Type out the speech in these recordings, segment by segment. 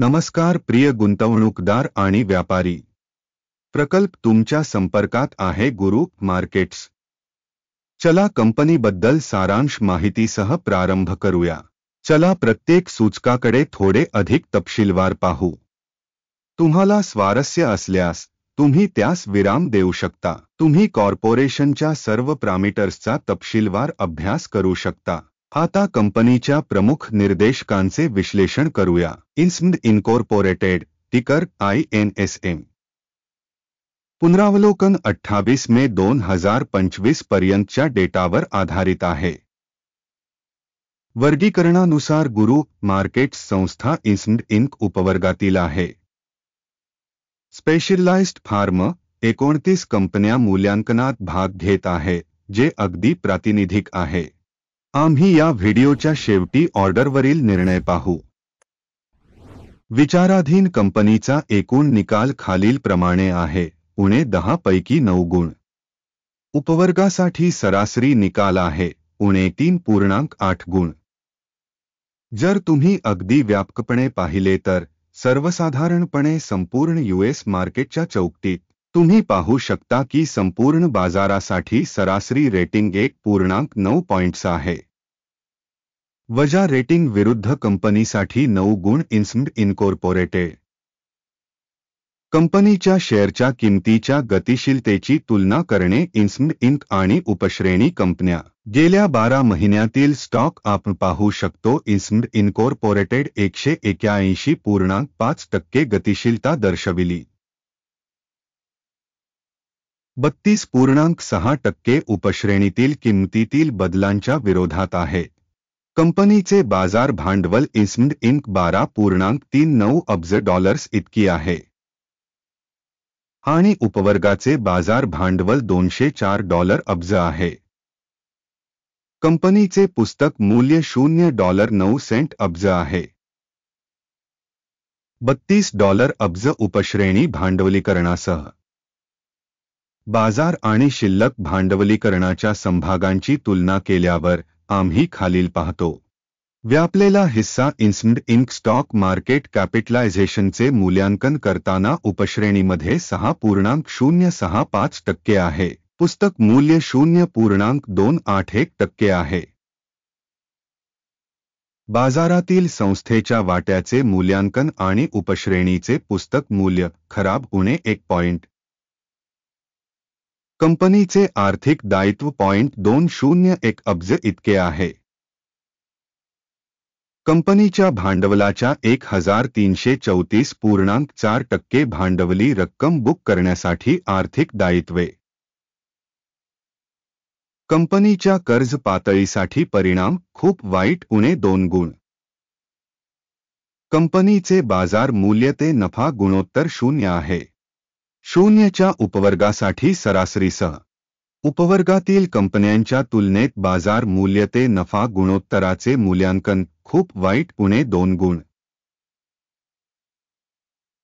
नमस्कार प्रिय गुंतवणूकदार आणि व्यापारी. प्रकल्प तुमच्या संपर्कात आहे गुरु मार्केट्स. चला कंपनीबद्दल सारांश माहितीसह प्रारंभ करूया. चला प्रत्येक सूचकाकडे थोडे अधिक तपशीलवार पाहू. तुम्हाला स्वारस्य असल्यास तुम्ही त्यास विराम देऊ शकता. तुम्ही कॉर्पोरेशनच्या सर्व पॅरामीटर्सचा तपशीलवार अभ्यास करू शकता. आता कंपनीच्या प्रमुख निर्देशकांचे विश्लेषण करूया. इन्स्मड इनकॉर्पोरेटेड, टिकर INSM. पुनरावलोकन 28 मे 2025 पर्यंतच्या डेटावर आधारित आहे. वर्गीकरणानुसार गुरु मार्केट्स संस्था इन्स्मड इंक उपवर्गातील आहे. स्पेशलाइज्ड फार्म 29 कंपन्या मूल्यांकनात भाग घेत आहे, जे अगदी प्रातिनिधिक आहे. आम्ही या व्हिडिओच्या शेवटी ऑर्डरवरील निर्णय पाहू. विचाराधीन कंपनीचा एकूण निकाल खालीलप्रमाणे आहे. उणे 10 पैकी 9 गुण. उपवर्गासाठी सरासरी निकाल आहे. उणे 3.8 गुण. जर तुम्ही अगदी व्यापकपणे पाहिले तर सर्वसाधारणपणे संपूर्ण US मार्केटच्या चौकटीत तुम्ही पाहू शकता की संपूर्ण बाजारासाठी सरासरी रेटिंग 1.9 पॉइंट्स आहे. वजा रेटिंग विरुद्ध कंपनीसाठी 9 गुण. इन्स्मड इनकॉर्पोरेटेड कंपनीच्या शेअरच्या किमतीच्या गतिशीलतेची तुलना करणे. इन्स्मड इंक आणि उपश्रेणी कंपन्या गेल्या 12 महिन्यातील स्टॉक आपण पाहू शकतो. इन्स्मड इनकॉर्पोरेटेड 181.5% गतिशीलता दर्शविली. 32.6% उपश्रेणीतील किंमतीतील बदलांच्या विरोधात आहे. कंपनीचे बाजार भांडवल इन्स्मड इंक $12.39 अब्ज इतकी आहे आणि उपवर्गाचे बाजार भांडवल $204 अब्ज आहे. कंपनीचे पुस्तक मूल्य $0.9 अब्ज आहे. $32 अब्ज उपश्रेणी भांडवलीकरणासह. बाजार आणि शिल्लक भांडवलीकरणाच्या समभागांची तुलना केल्यावर आम्ही खालील पाहतो. व्यापलेला हिस्सा. इन्स्मड इंक स्टॉक मार्केट कॅपिटलायझेशनचे मूल्यांकन करताना उपश्रेणीमध्ये 6.065% आहे. पुस्तक मूल्य 0.281% आहे. बाजारातील संस्थेच्या वाट्याचे मूल्यांकन आणि उपश्रेणीचे पुस्तक मूल्य खराब. उणे 1 पॉइंट. कंपनीचे आर्थिक दायित्व $201 अब्ज इतके आहे. कंपनीच्या भांडवलाच्या 1334.4% भांडवली रक्कम बुक करण्यासाठी आर्थिक दायित्वे. कंपनीच्या कर्ज पातळीसाठी परिणाम खूप वाईट. उणे 2 गुण. कंपनीचे बाजार मूल्य ते नफा गुणोत्तर 0 आहे. 0च्या उपवर्गासाठी सरासरीसह. उपवर्गातील कंपन्यांच्या तुलनेत बाजार मूल्य ते नफा गुणोत्तराचे मूल्यांकन खूप वाईट. उणे 2 गुण.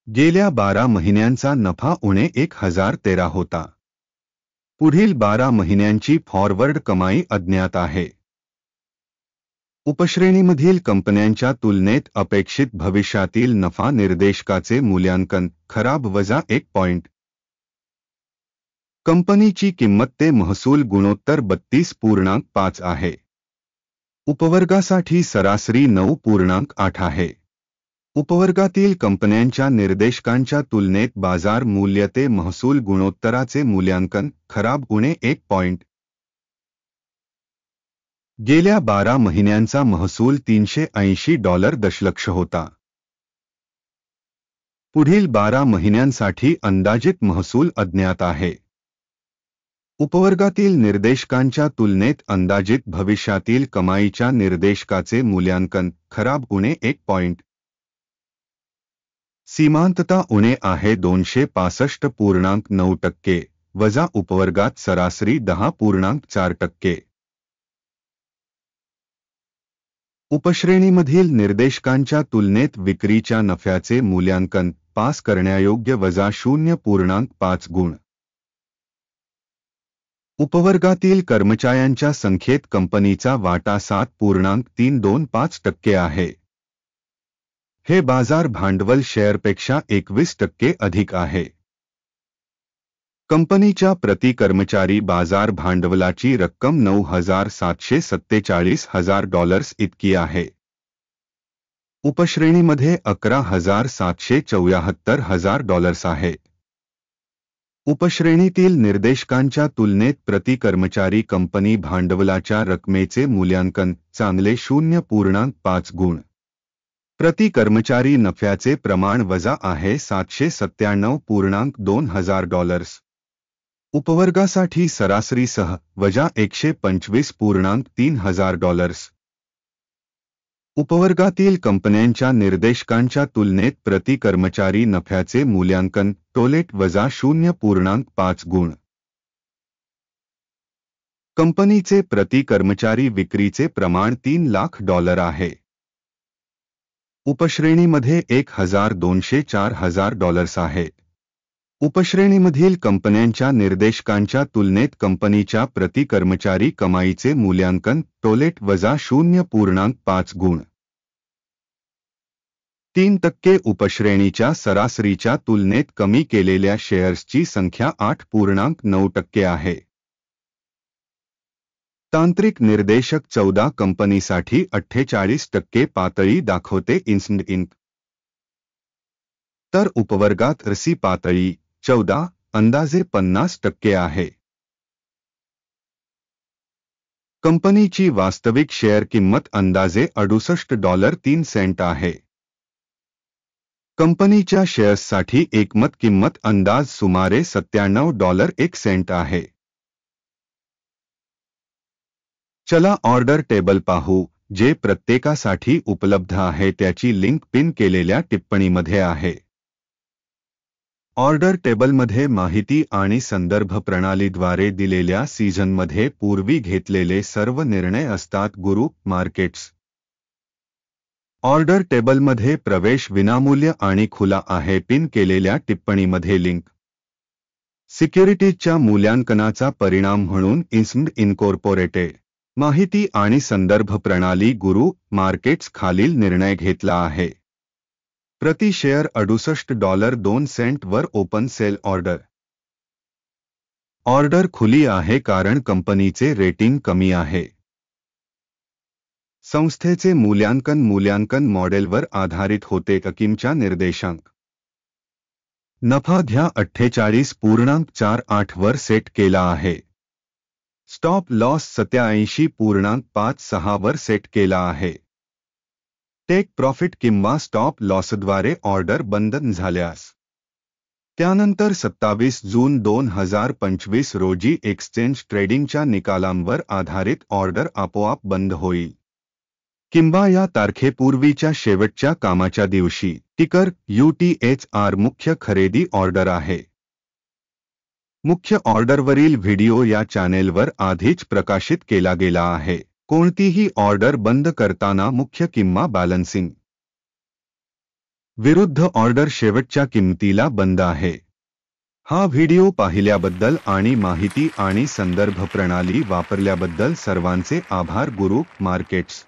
गेल्या 12 महिन्यांचा नफा उणे 1013 होता. पुढील 12 महिन्यांची फॉरवर्ड कमाई अज्ञात आहे. उपश्रेणीमधील कंपन्यांच्या तुलनेत अपेक्षित भविष्यातील नफा निर्देशकाचे मूल्यांकन खराब. वजा 1 पॉइंट. कंपनीची किंमत ते महसूल गुणोत्तर 32.5 आहे. उपवर्गासाठी सरासरी 9.8 आहे. उपवर्गातील कंपन्यांच्या निर्देशकांच्या तुलनेत बाजार मूल्य ते महसूल गुणोत्तराचे मूल्यांकन खराब. उणे 1 पॉइंट. गेल्या 12 महिन्यांचा महसूल $380 दशलक्ष होता. पुढील 12 महिन्यांसाठी अंदाजित महसूल अज्ञात आहे. उपवर्गातील निर्देशकांच्या तुलनेत अंदाजित भविष्यातील कमाईच्या निर्देशकाचे मूल्यांकन खराब. उणे 1 पॉइंट. सीमांतता उणे आहे 265.9%. वजा उपवर्गात सरासरी 10.4%. उपश्रेणीमधील निर्देशकांच्या तुलनेत विक्रीच्या नफ्याचे मूल्यांकन पास करण्यायोग्य. वजा 0.5 गुण. उपवर्गातील कर्मचाऱ्यांच्या संख्येत कंपनीचा वाटा 7.325% आहे. हे बाजार भांडवल शेअरपेक्षा 21% अधिक आहे. कंपनीच्या प्रति कर्मचारी बाजार भांडवलाची रक्कम $9,747 इतकी आहे. उपश्रेणीमध्ये $11,774 आहे. उपश्रेणीतील निर्देशकांच्या तुलनेत प्रति कर्मचारी कंपनी भांडवलाच्या रकमेचे मूल्यांकन चांगले 0.5 गुण. प्रति कर्मचारी नफ्याचे प्रमाण वजा आहे $797.2 उपवर्गासाठी सरासरीसह वजा $125.3 उपवर्गातील कंपन्यांच्या निर्देशकांच्या तुलनेत प्रति कर्मचारी नफ्याचे मूल्यांकन टोलेट वजा 0.5 गुण. कंपनीचे प्रति कर्मचारी विक्रीचे प्रमाण $3,00,000 आहे. उपश्रेणीमध्ये $1,204,000 आहे. उपश्रेणीमधील कंपन्यांच्या निर्देशकांच्या तुलनेत कंपनीच्या प्रति कर्मचारी कमाईचे मूल्यांकन टोलेट वजा 0.5 गुण. 3% उपश्रेणीच्या सरासरीच्या तुलनेत कमी केलेल्या शेअर्सची संख्या 8.9% आहे. तांत्रिक निर्देशक 14 कंपनीसाठी 48% पातळी दाखवते इंक. तर उपवर्गात रसी पातळी 14 अंदाजे 50% आहे. कंपनीची वास्तविक शेअर किंमत अंदाजे $68.03 आहे. कंपनीच्या शेअर्ससाठी एकमत किंमत अंदाज सुमारे $97.01 आहे. चला ऑर्डर टेबल पाहू, जे प्रत्येकासाठी उपलब्ध आहे. त्याची लिंक पिन केलेल्या टिप्पणीमध्ये आहे. ऑर्डर टेबलमध्ये माहिती आणि संदर्भ प्रणालीद्वारे दिलेल्या सीझनमध्ये पूर्वी घेतलेले सर्व निर्णय असतात. गुरु मार्केट्स ऑर्डर टेबलमध्ये प्रवेश विनामूल्य आणि खुला आहे. पिन केलेल्या टिप्पणीमध्ये लिंक. सिक्युरिटीजच्या मूल्यांकनाचा परिणाम म्हणून इन्स्ड इनकॉर्पोरेटेड माहिती आणि संदर्भ प्रणाली गुरु मार्केट्स खालील निर्णय घेतला आहे. प्रति शेअर $68.02 वर ओपन सेल ऑर्डर. ऑर्डर खुली आहे कारण कंपनीचे रेटिंग कमी आहे. संस्थेचे मूल्यांकन मॉडेलवर आधारित होते. किमच्या निर्देशांक. नफा द्या 48.48 वर सेट केला आहे. स्टॉप लॉस 87.56 वर सेट केला आहे. टेक प्रॉफिट किंवा स्टॉप लॉसद्वारे ऑर्डर बंद झाल्यास त्यानंतर 27 जून 2025 रोजी एक्सचेंज ट्रेडिंगच्या निकालांवर आधारित ऑर्डर आपोआप बंद होईल किंवा या तारखेपूर्वीच्या शेवटच्या कामाच्या दिवशी. टिकर UTHR मुख्य खरेदी ऑर्डर आहे. मुख्य ऑर्डरवरील व्हिडिओ या चॅनेलवर आधीच प्रकाशित केला गेला आहे. कोणतीही ऑर्डर बंद करताना मुख्य किंवा बॅलन्सिंग विरुद्ध ऑर्डर शेवटच्या किंमतीला बंद आहे. हा व्हिडिओ पाहिल्याबद्दल आणि माहिती आणि संदर्भ प्रणाली वापरल्याबद्दल सर्वांचे आभार. गुरु मार्केट्स